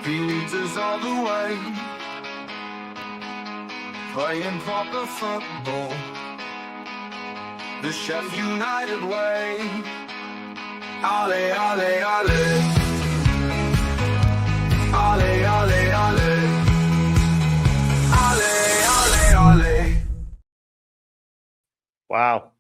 He leads us all the way, playing proper football, the Sheffield United way. Ale, ale, ale. Ale, ale, ale. Ale, ale, ale. Wow.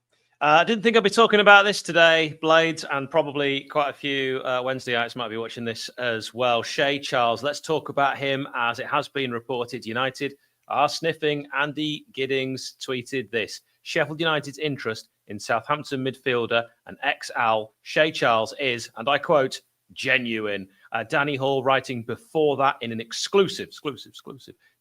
I didn't think I'd be talking about this today, Blades, and probably quite a few Wednesdayites might be watching this as well. Shay Charles, let's talk about him. As it has been reported, United are sniffing. Andy Giddings tweeted this: Sheffield United's interest in Southampton midfielder and ex-Owl Shay Charles is, and I quote, genuine. Danny Hall writing before that in an exclusive.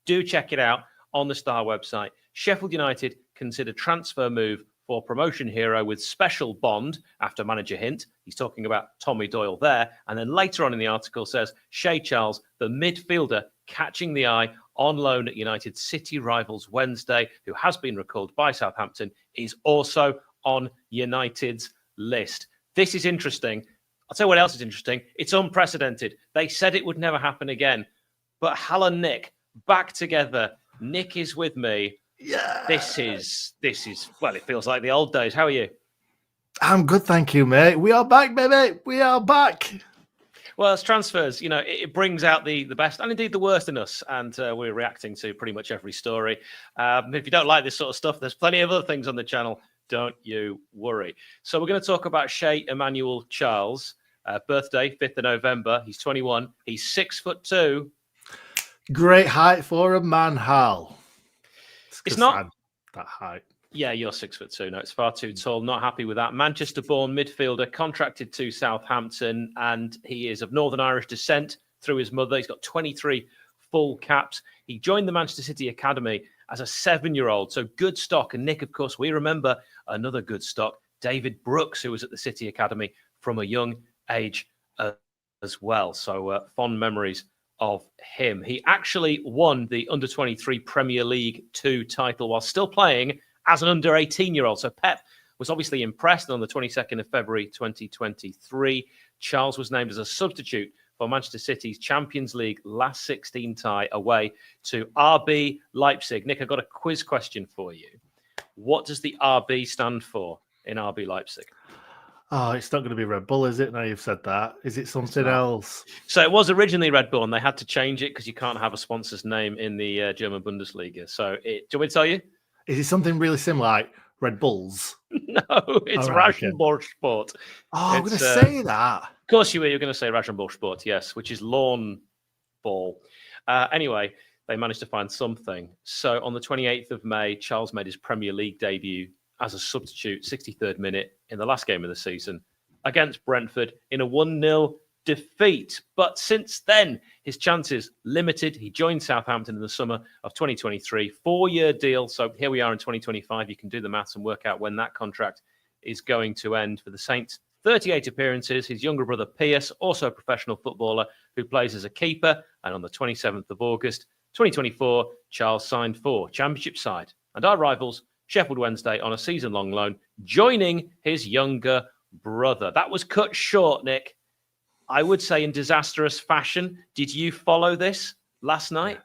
Do check it out on the Star website. Sheffield United consider transfer move for promotion hero with special bond after manager hint. He's talking about Tommy Doyle there. And then later on in the article says, Shay Charles, the midfielder catching the eye on loan at United City rivals Wednesday, who has been recalled by Southampton, is also on United's list. This is interesting. I'll tell you what else is interesting. It's unprecedented. They said it would never happen again. But Hal and Nick back together. Nick is with me. Yeah. This is well, it feels like the old days. How are you? I'm good, thank you, mate. We are back, baby. We are back. Well, as transfers, it brings out the best and indeed the worst in us, and we're reacting to pretty much every story. If you don't like this sort of stuff, there's plenty of other things on the channel. Don't you worry. So we're going to talk about Shay Emmanuel Charles. Birthday, 5th of November. He's 21. He's 6'2". Great height for a man, Hal. It's not I'm that height. Yeah, you're 6'2". No, it's far too tall. Not happy with that. Manchester-born midfielder, contracted to Southampton, and he is of Northern Irish descent through his mother. He's got 23 full caps. He joined the Manchester City Academy as a 7-year-old. So good stock. And Nick, of course, we remember another good stock, David Brooks, who was at the City Academy from a young age as well. So fond memories of him. He actually won the Under-23 Premier League 2 title while still playing as an under-18-year-old. So Pep was obviously impressed. And on the 22nd of February 2023, Charles was named as a substitute for Manchester City's Champions League last 16 tie away to RB Leipzig. Nick, I've got a quiz question for you. What does the RB stand for in RB Leipzig? Oh, it's not going to be Red Bull, is it? Now you've said that. Is it something else? So it was originally Red Bull, and they had to change it because you can't have a sponsor's name in the German Bundesliga. So do you want me to tell you? Is it something really similar, like Red Bulls? No, it's Rasenball Sport. Oh, I'm going to say that. Of course you were. You're going to say Rasenball Sport, yes, which is lawn ball. Anyway, they managed to find something. So on the 28th of May, Charles made his Premier League debut as a substitute, 63rd minute in the last game of the season against Brentford in a 1-0 defeat. But since then, his chances limited. He joined Southampton in the summer of 2023, 4-year deal. So here we are in 2025. You can do the maths and work out when that contract is going to end for the Saints. 38 appearances. His younger brother, Piers, also a professional footballer who plays as a keeper. And on the 27th of August, 2024, Charles signed for Championship side and our rivals, Sheffield Wednesday, on a season-long loan, joining his younger brother. That was cut short, Nick. I would say in disastrous fashion. Did you follow this last night?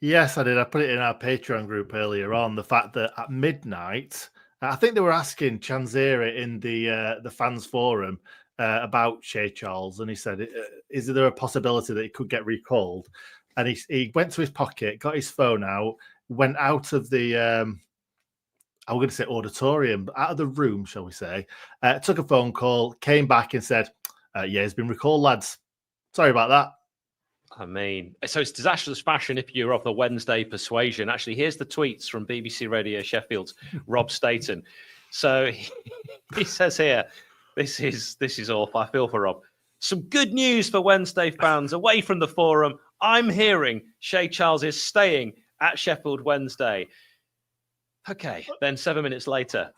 Yes, I did. I put it in our Patreon group earlier on. The fact that at midnight, I think they were asking Chanzera in the fans forum about Shay Charles, and he said, "Is there a possibility that he could get recalled?" And he went to his pocket, got his phone out, went out of the I'm going to say auditorium, out of the room, shall we say, took a phone call, came back and said, yeah, he's been recalled, lads. Sorry about that. I mean, so it's disastrous fashion if you're of the Wednesday persuasion. Actually, here's the tweets from BBC Radio Sheffield's Rob Staten. So he says here, this is awful. I feel for Rob. Some good news for Wednesday fans away from the forum. I'm hearing Shay Charles is staying at Sheffield Wednesday. Okay, then 7 minutes later,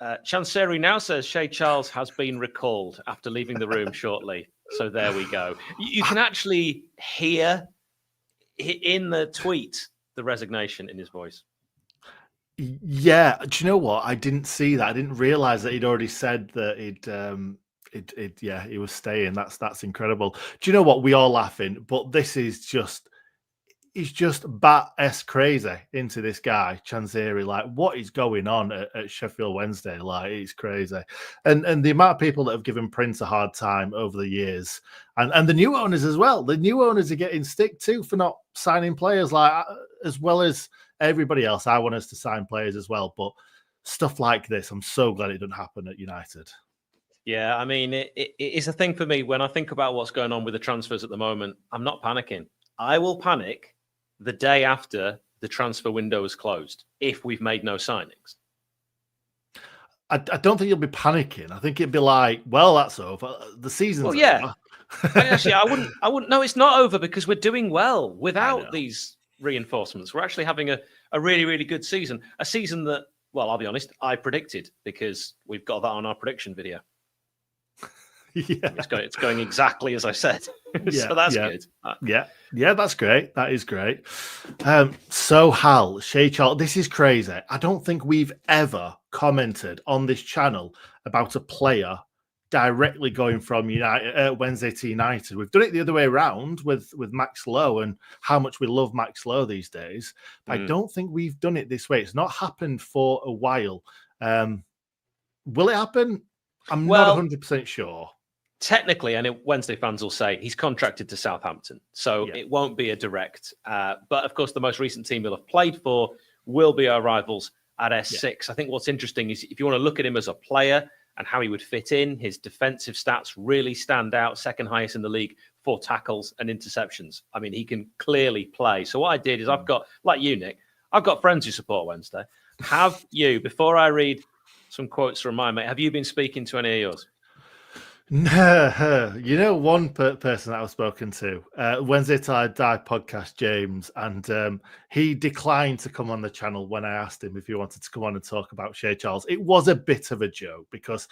Chanseri now says Shay Charles has been recalled after leaving the room shortly. So there we go. You can actually hear in the tweet the resignation in his voice. Yeah, do you know what? I didn't see that. I didn't realize that he'd already said that he was staying. That's incredible. Do you know what? We are laughing, but this is just. He's just bat-esque crazy into this guy, Chanzeri. Like, what is going on at Sheffield Wednesday? Like, it's crazy. And the amount of people that have given Prince a hard time over the years, and the new owners as well. The new owners are getting stick too for not signing players, like as well as everybody else. I want us to sign players as well. But stuff like this, I'm so glad it didn't happen at United. Yeah, I mean, it is a thing for me when I think about what's going on with the transfers at the moment. I'm not panicking. I will panic the day after the transfer window is closed if we've made no signings. I don't think you'll be panicking. I think it'd be like, well, that's over. The season's over. Actually, I wouldn't. No, it's not over because we're doing well without these reinforcements. We're actually having a really, really good season. A season that, well, I'll be honest, I predicted because we've got that on our prediction video. Yeah, it's going exactly as I said. So that's good. Yeah, that's great. That is great. So Hal, Shay Charles, this is crazy. I don't think we've ever commented on this channel about a player directly going from Wednesday to United. We've done it the other way around with Max Lowe and how much we love Max Lowe these days. I don't think we've done it this way. It's not happened for a while. Will it happen? I'm not 100% sure. Technically, and Wednesday fans will say he's contracted to Southampton, so it won't be a direct. But of course, the most recent team he'll have played for will be our rivals at S6. I think what's interesting is if you want to look at him as a player and how he would fit in, his defensive stats really stand out, second highest in the league for tackles and interceptions. I mean, he can clearly play. So what I did is I've got, like you, Nick, I've got friends who support Wednesday. Have you, before I read some quotes from my mate, have you been speaking to any of yours? No, one person that I've spoken to, Wednesday Till I Die podcast, James, and he declined to come on the channel when I asked him if he wanted to come on and talk about Shay Charles. It was a bit of a joke because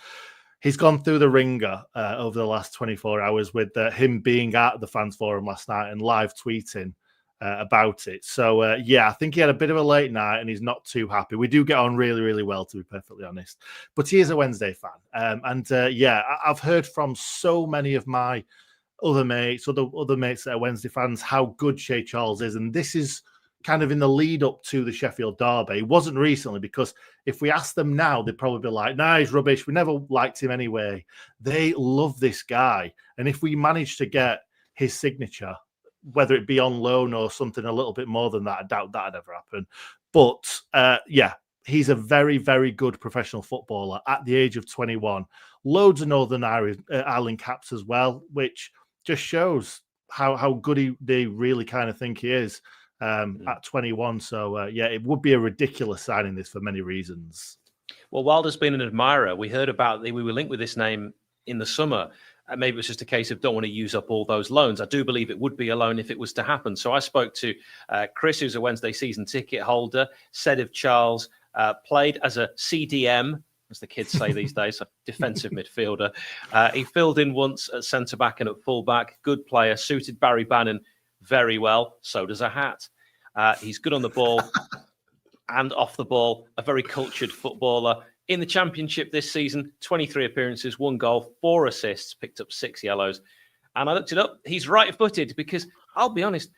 he's gone through the ringer over the last 24 hours with him being at the fans forum last night and live tweeting about it. So, I think he had a bit of a late night and he's not too happy. We do get on really, really well, to be perfectly honest. But he is a Wednesday fan. I've heard from so many of my other mates that are Wednesday fans, how good Shay Charles is. And this is kind of in the lead up to the Sheffield derby. It wasn't recently, because if we ask them now, they'd probably be like, nah, he's rubbish. We never liked him anyway. They love this guy. And if we manage to get his signature, whether it be on loan or something a little bit more than that, I doubt that'd ever happen. But he's a very, very good professional footballer at the age of 21. Loads of Northern Ireland caps as well, which just shows how good they really kind of think he is at 21. So, it would be a ridiculous signing this for many reasons. Well, Wilder's been an admirer. We heard about, we were linked with this name in the summer. Maybe it's just a case of don't want to use up all those loans. I do believe it would be a loan if it was to happen. So I spoke to Chris, who's a Wednesday season ticket holder, said of Charles, played as a CDM, as the kids say these days, a defensive midfielder. He filled in once at centre-back and at full-back. Good player, suited Barry Bannon very well. So does a hat. He's good on the ball and off the ball, a very cultured footballer. In the Championship this season, 23 appearances, 1 goal, 4 assists, picked up 6 yellows. And I looked it up. He's right-footed because, I'll be honest,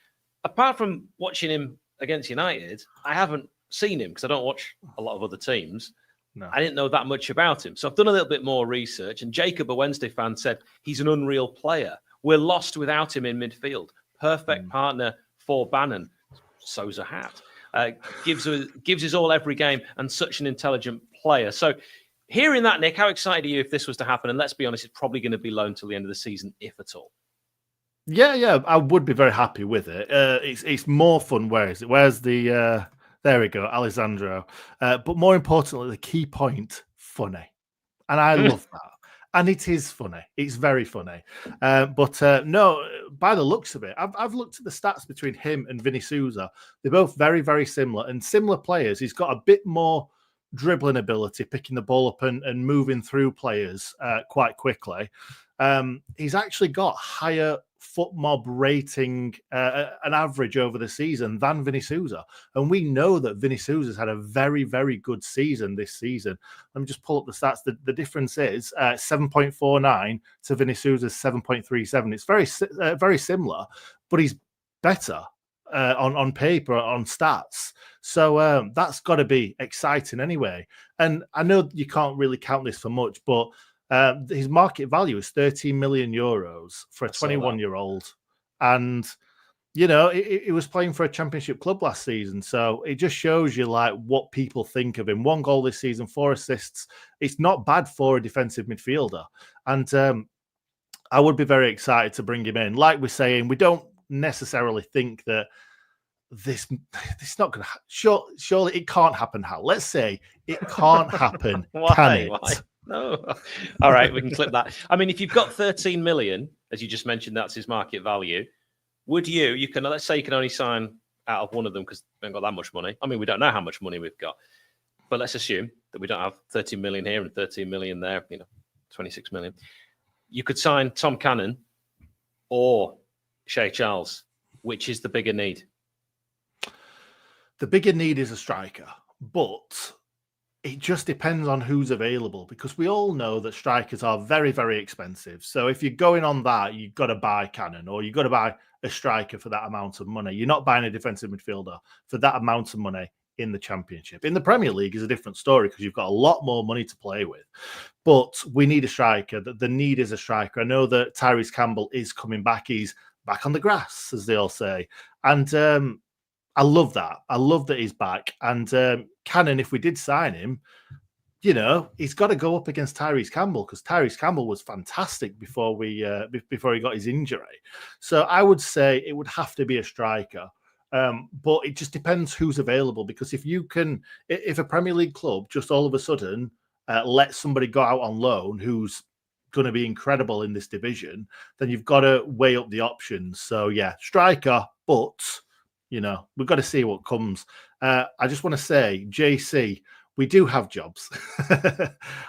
apart from watching him against United, I haven't seen him because I don't watch a lot of other teams. No. I didn't know that much about him. So I've done a little bit more research. And Jacob, a Wednesday fan, said he's an unreal player. We're lost without him in midfield. Perfect partner for Bannon. So's a hat. Gives his all every game and such an intelligent player. So hearing that, Nick, how excited are you if this was to happen? And let's be honest, it's probably going to be loaned till the end of the season, if at all. Yeah, I would be very happy with it. It's more fun. Where is it? Where's the... there we go, Alessandro. But more importantly, the key point, funny. And I love that. And it is funny. It's very funny. No, by the looks of it, I've looked at the stats between him and Vinny Souza. They're both very, very similar and similar players. He's got a bit more dribbling ability, picking the ball up and moving through players quite quickly. he's actually got higher foot mob rating, an average over the season than Vinny Souza. And we know that Vinny Souza's had a very, very good season this season. Let me just pull up the stats. The difference is 7.49 to Vinny Souza's 7.37. It's very similar, but he's better on paper, on stats. So that's got to be exciting anyway. And I know you can't really count this for much, but his market value is 13 million euros for a 21-year-old. And, you know, he was playing for a championship club last season. So it just shows you like what people think of him. 1 goal this season, 4 assists. It's not bad for a defensive midfielder. And I would be very excited to bring him in. Like we're saying, we don't necessarily think that this not going to surely it can't happen. Hal, let's say it can't happen. Why? No. All right, we can clip that. I mean, if you've got 13 million, as you just mentioned, that's his market value. Would you can, let's say you can only sign out of one of them because we haven't got that much money. I mean, we don't know how much money we've got, but let's assume that we don't have 13 million here and 13 million there, 26 million. You could sign Tom Cannon or Shay Charles. Which is the bigger need? The bigger need is a striker, but it just depends on who's available, because we all know that strikers are very, very expensive. So if you're going on that, you've got to buy Cannon, or you've got to buy a striker for that amount of money. You're not buying a defensive midfielder for that amount of money in the Championship. In the Premier League is a different story because you've got a lot more money to play with. But we need a striker. The need is a striker. I know that Tyrese Campbell is coming back. He's back on the grass, as they all say. And I love that. I love that he's back. And Cannon, if we did sign him, he's got to go up against Tyrese Campbell, because Tyrese Campbell was fantastic before he got his injury. So I would say it would have to be a striker. But it just depends who's available, because if a Premier League club just all of a sudden lets somebody go out on loan who's going to be incredible in this division, then you've got to weigh up the options. So yeah, striker, but we've got to see what comes. I just want to say, JC, we do have jobs.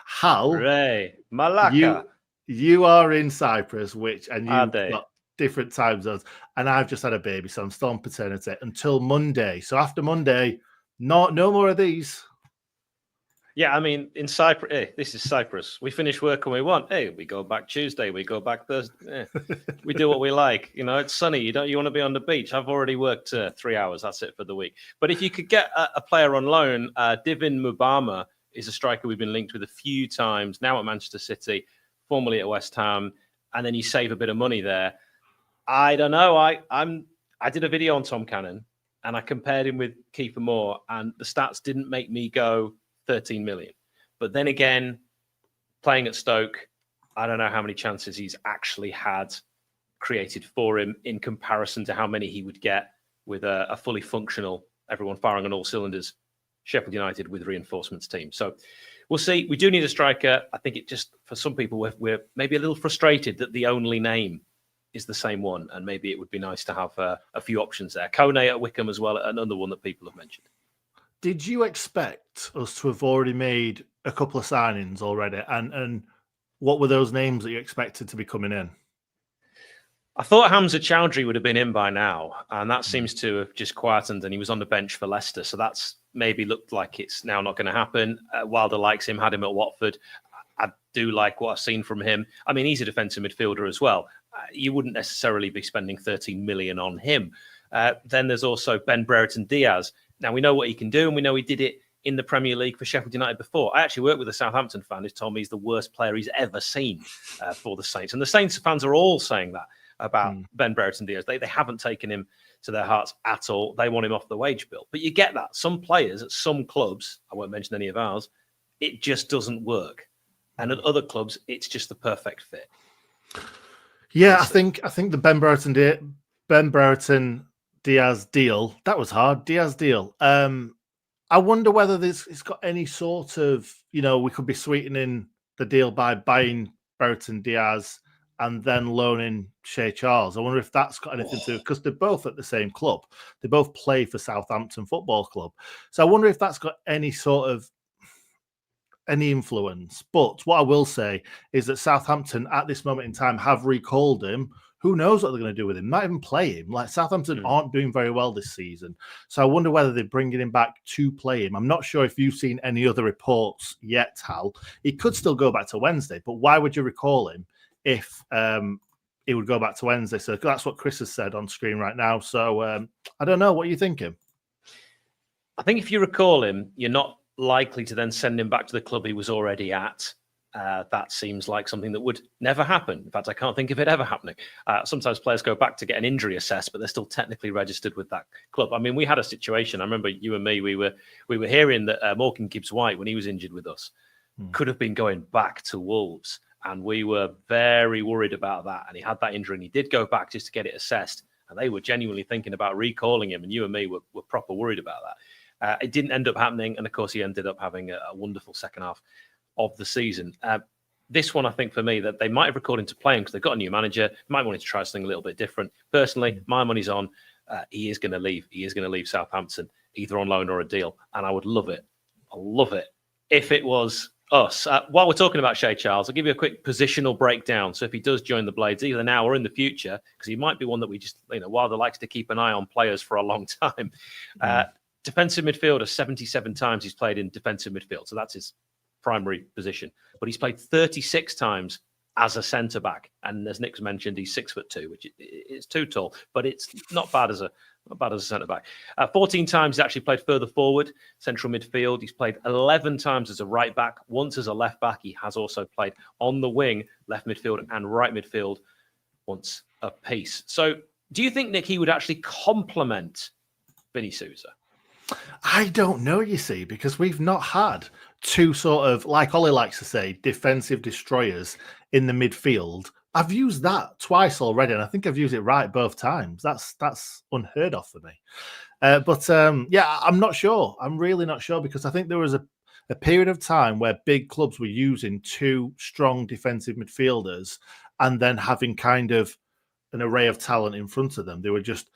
Hal, Ray, Malacca, you are in Cyprus, and you've they? got different time zones, and I've just had a baby, so I'm still on paternity until Monday. So after Monday, no more of these. Yeah, I mean, in Cyprus, this is Cyprus. We finish work when we want. Hey, we go back Tuesday. We go back Thursday. We do what we like. It's sunny. You want to be on the beach. I've already worked 3 hours. That's it for the week. But if you could get a player on loan, Divin Mubama is a striker we've been linked with a few times, now at Manchester City, formerly at West Ham, and then you save a bit of money there. I don't know. I did a video on Tom Cannon, and I compared him with Kiefer Moore, and the stats didn't make me go 13 million. But then again, playing at Stoke, I don't know how many chances he's actually had created for him in comparison to how many he would get with a fully functional, everyone firing on all cylinders, Sheffield United with reinforcements team. So we'll see. We do need a striker. I think it just, for some people, we're maybe a little frustrated that the only name is the same one, and maybe it would be nice to have a few options there. Kone at Wickham as well, another one that people have mentioned. Did you expect us to have already made a couple of signings already? And what were those names that you expected to be coming in? I thought Hamza Chowdhury would have been in by now, and that seems to have just quietened, and he was on the bench for Leicester. So that's maybe looked like it's now not going to happen. Wilder likes him, had him at Watford. I do like what I've seen from him. I mean, he's a defensive midfielder as well. You wouldn't necessarily be spending 13 million on him. Then there's also Ben Brereton Diaz. Now, we know what he can do, and we know he did it in the Premier League for Sheffield United before. I actually worked with a Southampton fan who's told me he's the worst player he's ever seen for the Saints. And the Saints fans are all saying that about Ben Brereton Diaz. They haven't taken him to their hearts at all. They want him off the wage bill. But you get that. Some players at some clubs, I won't mention any of ours, it just doesn't work. And at other clubs, it's just the perfect fit. Yeah, I think the Ben Brereton Diaz deal, that was hard. Diaz deal. I wonder whether it's got any sort of, we could be sweetening the deal by buying Brereton Diaz and then loaning Shay Charles. I wonder if that's got anything to do, because they're both at the same club. They both play for Southampton Football Club. So I wonder if that's got any sort of any influence. But what I will say is that Southampton at this moment in time have recalled him. Who knows what they're going to do with him? Not even play him. Like, Southampton aren't doing very well this season. So I wonder whether they're bringing him back to play him. I'm not sure if you've seen any other reports yet, Hal. He could still go back to Wednesday, but why would you recall him if he would go back to Wednesday? So that's what Chris has said on screen right now. So I don't know. What are you thinking? I think if you recall him, you're not likely to then send him back to the club he was already at. That seems like something that would never happen. In fact, I can't think of it ever happening. Sometimes players go back to get an injury assessed, but they're still technically registered with that club. I mean, we had a situation. I remember you and me. We were hearing that Morgan Gibbs-White, when he was injured with us, could have been going back to Wolves, and we were very worried about that. And he had that injury, and he did go back just to get it assessed. And they were genuinely thinking about recalling him, and you and me were proper worried about that. It didn't end up happening, and of course, he ended up having a wonderful second half of the season. This one, I think, for me, that they might have recalled him to play him because they've got a new manager, might want to try something a little bit different. Personally, my money's on he is going to leave. He is going to leave Southampton, either on loan or a deal, and I would love it. I love it if it was us. While we're talking about Shay Charles, I'll give you a quick positional breakdown. So if he does join the Blades, either now or in the future, because he might be one that we just, Wilder likes to keep an eye on players for a long time. Defensive midfielder, 77 times he's played in defensive midfield. So that's his primary position, but he's played 36 times as a centre back, and as Nick's mentioned, he's 6'2", which is too tall, but it's not bad as a centre back. 14 times he's actually played further forward, central midfield. He's played 11 times as a right back, once as a left back. He has also played on the wing, left midfield and right midfield, once a piece. So, do you think, Nick, he would actually complement Vinny Souza? I don't know, you see, because we've not had two sort of, like Ollie likes to say, defensive destroyers in the midfield. I've used that twice already, and I think I've used it right both times. That's unheard of for me. But I'm not sure. I'm really not sure, because I think there was a period of time where big clubs were using two strong defensive midfielders and then having kind of an array of talent in front of them. They were just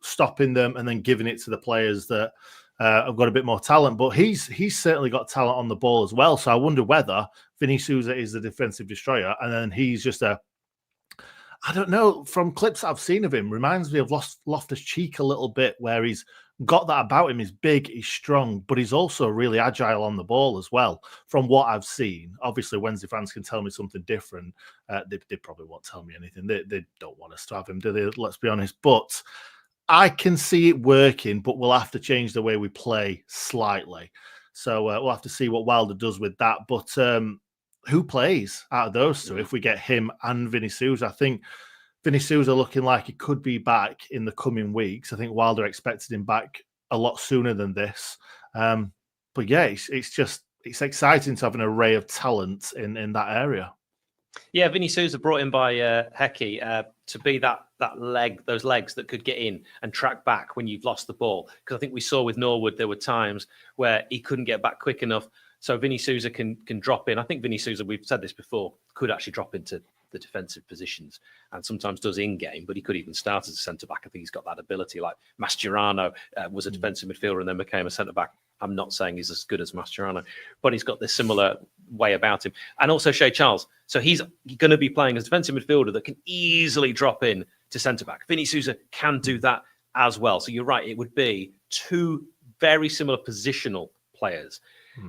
stopping them and then giving it to the players that have got a bit more talent. But he's certainly got talent on the ball as well. So I wonder whether Vinny Souza is the defensive destroyer, and then he's just I don't know, from clips I've seen of him, reminds me of Loftus-Cheek a little bit, where he's got that about him. He's big, he's strong, but he's also really agile on the ball as well, from what I've seen. Obviously, Wednesday fans can tell me something different. They probably won't tell me anything. They don't want us to have him, do they? Let's be honest. But I can see it working, but we'll have to change the way we play slightly. So we'll have to see what Wilder does with that. But who plays out of those two if we get him and Vinny Souza? I think Vinny Souza looking like he could be back in the coming weeks. I think Wilder expected him back a lot sooner than this. But yeah, it's exciting to have an array of talent in that area. Yeah, Vinny Souza brought in by Hecky to be that leg, those legs that could get in and track back when you've lost the ball. Because I think we saw with Norwood, there were times where he couldn't get back quick enough. So Vinny Souza can drop in. I think Vinny Souza, we've said this before, could actually drop into the defensive positions and sometimes does in-game, but he could even start as a centre-back. I think he's got that ability. Like Mascherano was a defensive midfielder and then became a centre-back. I'm not saying he's as good as Mascherano, but he's got this similar way about him. And also Shay Charles. So he's going to be playing as a defensive midfielder that can easily drop in to centre-back. Vinny Souza can do that as well. So you're right, it would be two very similar positional players.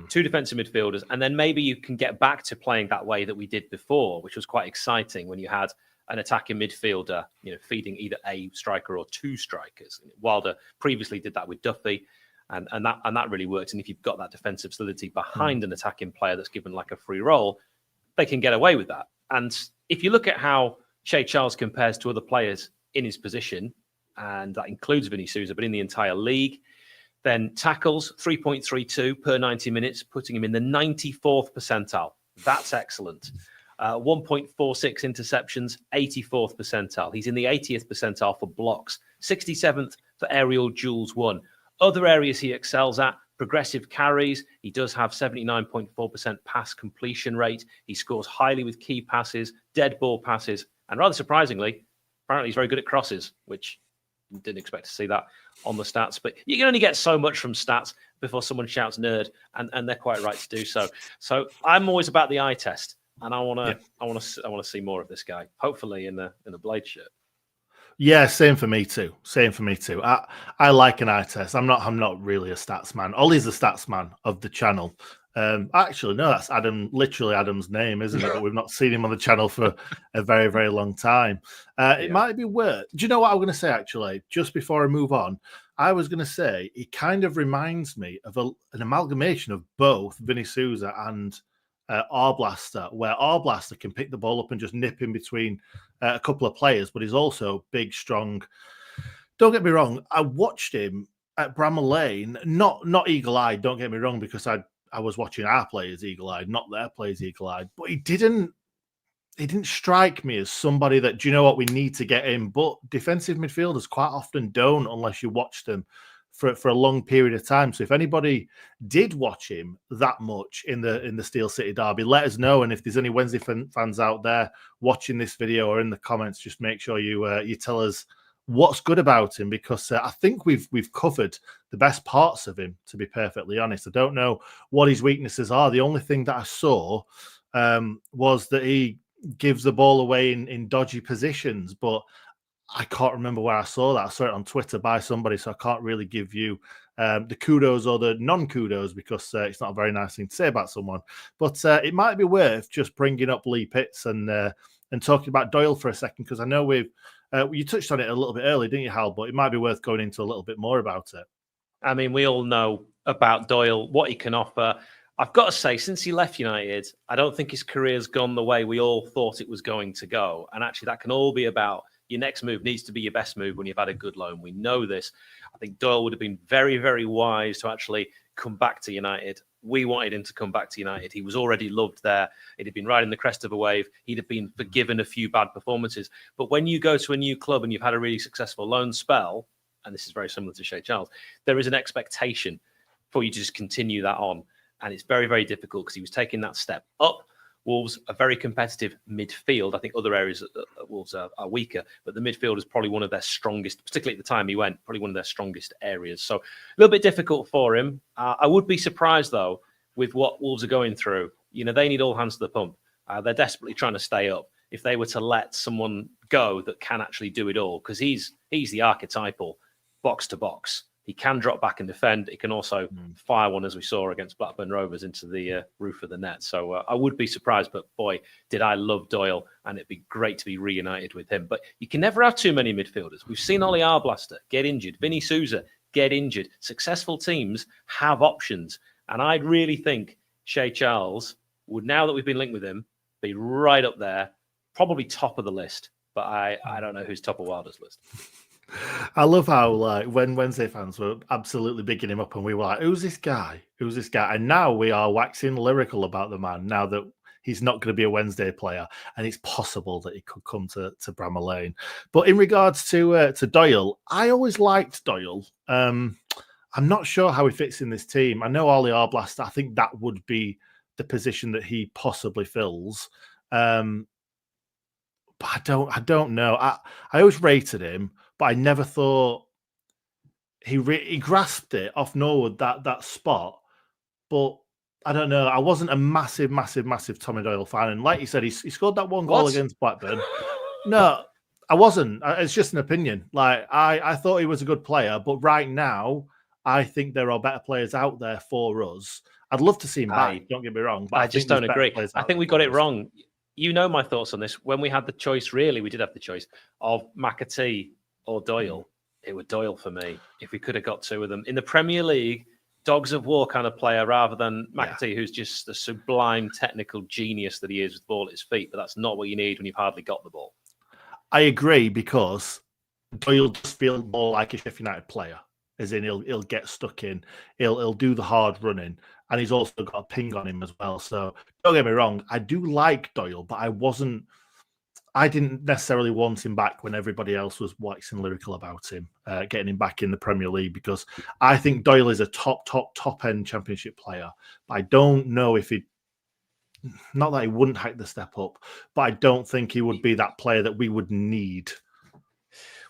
Two defensive midfielders, and then maybe you can get back to playing that way that we did before, which was quite exciting when you had an attacking midfielder, feeding either a striker or two strikers. Wilder previously did that with Duffy, and that really worked. And if you've got that defensive solidity behind an attacking player that's given like a free role, they can get away with that. And if you look at how Shay Charles compares to other players in his position, and that includes Vinny Souza, but in the entire league, then tackles 3.32 per 90 minutes, putting him in the 94th percentile. That's excellent. 1.46 interceptions, 84th percentile. He's in the 80th percentile for blocks, 67th for aerial duels won. Other areas he excels at, progressive carries. He does have 79.4% pass completion rate. He scores highly with key passes, dead ball passes, and rather surprisingly, apparently he's very good at crosses, which didn't expect to see that on the stats. But you can only get so much from stats before someone shouts nerd, and they're quite right to do so. So I'm always about the eye test, and I want to see more of this guy. Hopefully in a Blade shirt. Yeah, same for me too. I like an eye test. I'm not really a stats man. Ollie's the stats man of the channel. Actually, no, that's literally Adam's name, isn't it? But we've not seen him on the channel for a very, very long time. It might be worth. Do you know what I'm going to say? Actually, just before I move on, I was going to say he kind of reminds me of an amalgamation of both Vinny Souza and Arblaster, where Arblaster can pick the ball up and just nip in between a couple of players, but he's also big, strong. Don't get me wrong. I watched him at Bramall Lane, not eagle-eyed. Don't get me wrong, because I was watching our players eagle-eyed, not their players eagle-eyed. But he didn't strike me as somebody that, do you know what, we need to get in. But defensive midfielders quite often don't, unless you watch them for a long period of time. So if anybody did watch him that much in the Steel City derby, let us know. And if there's any Wednesday fans out there watching this video or in the comments, just make sure you tell us what's good about him, because I think we've covered the best parts of him, to be perfectly honest. I don't know what his weaknesses are. The only thing that I saw was that he gives the ball away in dodgy positions, but I can't remember where I saw that. I saw it on Twitter by somebody, so I can't really give you the kudos or the non-kudos, because it's not a very nice thing to say about someone. But it might be worth just bringing up Lee Pitts and talking about Doyle for a second, because I know you touched on it a little bit early, didn't you, Hal? But it might be worth going into a little bit more about it. I mean, we all know about Doyle, what he can offer. I've got to say, since he left United, I don't think his career's gone the way we all thought it was going to go. And actually, that can all be about your next move needs to be your best move when you've had a good loan. We know this. I think Doyle would have been very, very wise to actually come back to United. We wanted him to come back to United. He was already loved there. He'd have been riding the crest of a wave. He'd have been forgiven a few bad performances. But when you go to a new club and you've had a really successful loan spell, and this is very similar to Shay Charles, there is an expectation for you to just continue that on. And it's very, very difficult because he was taking that step up. Wolves are very competitive midfield. I think other areas at Wolves are weaker, but the midfield is probably one of their strongest, particularly at the time he went, probably one of their strongest areas. So a little bit difficult for him. I would be surprised, though, with what Wolves are going through. You know, they need all hands to the pump. They're desperately trying to stay up. If they were to let someone go that can actually do it all, because he's the archetypal box to box. He can drop back and defend. He can also fire one, as we saw against Blackburn Rovers, into the roof of the net. So I would be surprised, but boy, did I love Doyle, and it'd be great to be reunited with him. But you can never have too many midfielders. We've seen Ollie Arblaster get injured, Vinny Souza get injured. Successful teams have options, and I'd really think Shay Charles would, now that we've been linked with him, be right up there, probably top of the list. But I don't know who's top of Wilder's list. I love how, like, when Wednesday fans were absolutely bigging him up and we were like, who's this guy? Who's this guy? And now we are waxing lyrical about the man, now that he's not going to be a Wednesday player, and it's possible that he could come to Bramall Lane. But in regards to Doyle, I always liked Doyle. I'm not sure how he fits in this team. I know Ollie Arblaster, I think that would be the position that he possibly fills. But I don't know. I always rated him, but I never thought he grasped it off Norwood, that spot. But I don't know. I wasn't a massive Tommy Doyle fan. And like you said, he scored that one goal against Blackburn. No, I wasn't. It's just an opinion. Like, I thought he was a good player, but right now, I think there are better players out there for us. I'd love to see him back, don't get me wrong. But I just don't agree. I think we got it wrong. You know my thoughts on this. When we had the choice, really, we did have the choice of McAtee or Doyle. It was Doyle for me. If we could have got two of them in the Premier League, dogs of war kind of player, rather than McAtee, who's just the sublime technical genius that he is with the ball at his feet. But that's not what you need when you've hardly got the ball. I agree, because Doyle does feel more like a Sheffield United player, as in he'll get stuck in, he'll do the hard running, and he's also got a ping on him as well. So don't get me wrong, I do like Doyle, but I didn't necessarily want him back when everybody else was waxing lyrical about him, getting him back in the Premier League, because I think Doyle is a top end Championship player. But I don't know if not that he wouldn't hike the step up, but I don't think he would be that player that we would need.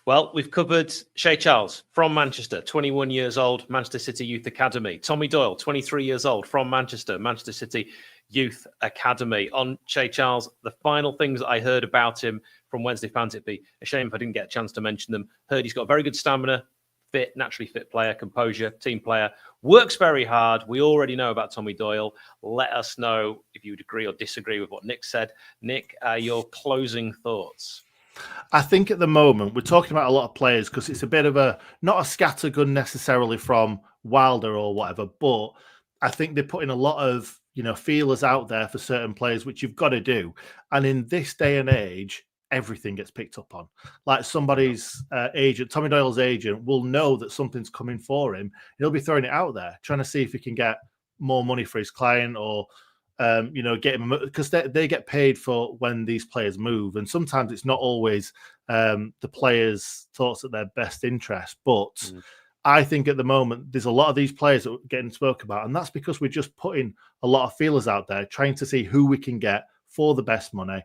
Well, we've covered Shay Charles from Manchester, 21 years old, Manchester City Youth Academy. Tommy Doyle, 23 years old, from Manchester, Manchester City Youth Academy. On Shay Charles, the final things that I heard about him from Wednesday fans, it'd be a shame if I didn't get a chance to mention them. Heard he's got very good stamina, fit, naturally fit player, composure, team player, works very hard. We already know about Tommy Doyle. Let us know if you would agree or disagree with what Nick said. Nick, your closing thoughts. I think at the moment we're talking about a lot of players because it's a bit of not a scattergun necessarily from Wilder or whatever, but I think they're putting a lot of feelers out there for certain players, which you've got to do. And in this day and age, everything gets picked up on. Like somebody's agent, Tommy Doyle's agent, will know that something's coming for him. He'll be throwing it out there, trying to see if he can get more money for his client or get him, because they get paid for when these players move, and sometimes it's not always the players' thoughts at their best interest. But I think at the moment there's a lot of these players that are getting spoke about, and that's because we're just putting a lot of feelers out there, trying to see who we can get for the best money.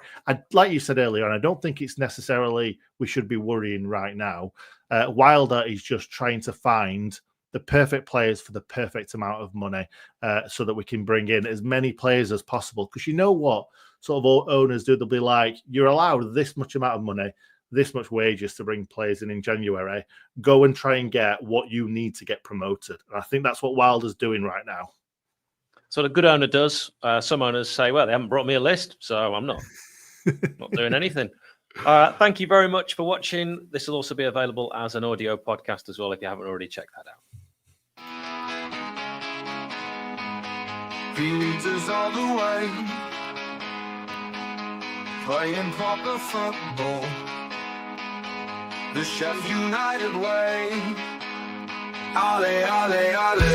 Like you said earlier, and I don't think it's necessarily we should be worrying right now. Wilder is just trying to find the perfect players for the perfect amount of money so that we can bring in as many players as possible. Because you know what sort of owners do? They'll be like, you're allowed this much amount of money, this much wages to bring players in January. Go and try and get what you need to get promoted. And I think that's what Wilder's doing right now. So the good owner does. Some owners say, well, they haven't brought me a list, so I'm not doing anything. Thank you very much for watching. This will also be available as an audio podcast as well if you haven't already checked that out. He leads us all the way, playing proper football, the Sheffield United way. Ole, ole, ole.